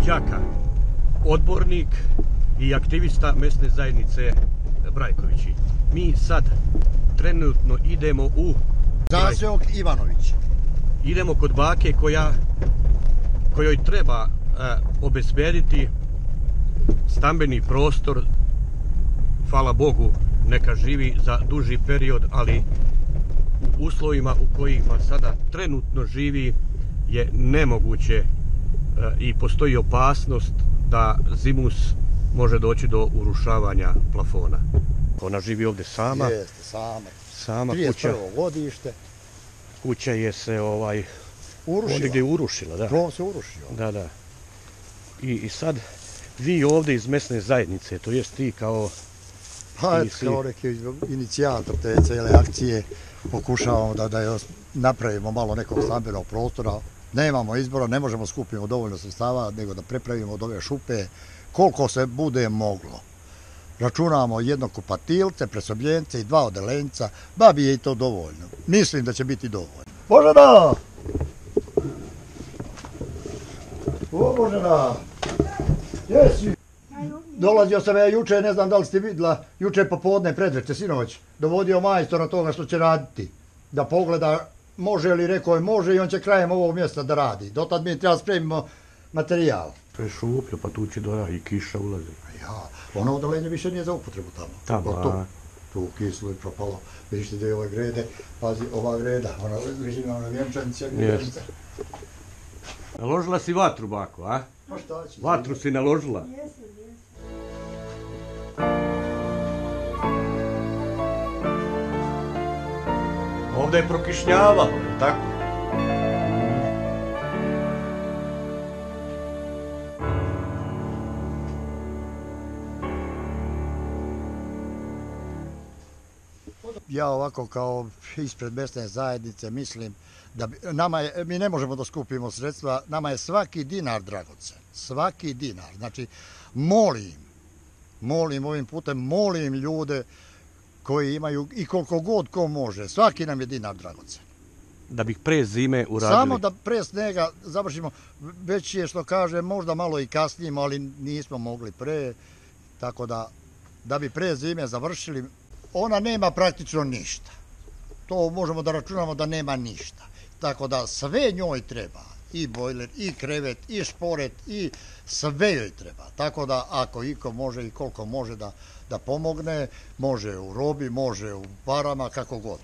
Đaka, odbornik i aktivista mesne zajednice Brajkovići. Mi sad trenutno idemo u Zaseok Ivanović. Idemo kod bake kojoj treba obezbediti stambeni prostor. Hvala Bogu, neka živi za duži period, ali u uslovima u kojima sada trenutno živi je nemoguće i postoji opasnost da zimus može doći do urušavanja plafona. Ona živi ovdje sama. Jeste, sama. 31. godište. Kuća je se urušila. Gdje je urušila, da. Krov se urušio. Da. I sad vi ovdje iz mesne zajednice, to jest ti kao... Pa eto, kao neki inicijator te cijele akcije, pokušavamo da napravimo malo nekog stambenog prostora. Nemamo izbora, ne možemo skupiti dovoljno sredstava, nego da prepravimo od ove šupe koliko se bude moglo. Računamo jedno kupatilce, presobljence i 2 odelenca, babi je i to dovoljno. Mislim da će biti dovoljno. Božena! O Božena! Jesi? Dolazio sam ja juče, ne znam da li ste vidjela, juče popodne, predveče, sinoć, dovodio majstora toga što će raditi. Da pogleda može li, rekao je može i on će krajem ovog mjesta da radi. Dotad mi treba spremimo materijal. To je šupljo, pa tu će i kiša ulazi. Ja, ono odelenje više nije za upotrebu tamo. Tu kislo je propalo. Vidiš ti da je ove grede, pazi, ova greda, ona liži na ona vjenčanica. Naložila si vatru, bako, a? Pa šta će? Vatru si naložila? Jesam. Ovdje je prokišnjavalo, tako? Ja ovako kao ispred mesne zajednice mislim da mi ne možemo da skupimo sredstva, nama je svaki dinar dragocen, svaki dinar. Znači, molim ovim putem, molim ljude koji imaju i koliko god ko može, svaki nam je dinar dragocen. Da bih pre zime uradili? Samo da pre snega završimo, već je što kaže, možda malo i kasnijemo, ali nismo mogli pre, tako da bi pre zime završili. Ona nema praktično ništa. To možemo da računamo da nema ništa. Tako da sve njoj treba. I bojler, i krevet, i šporet, i sve joj treba. Tako da ako iko može i koliko može da pomogne, može u robi, može u parama, kako god.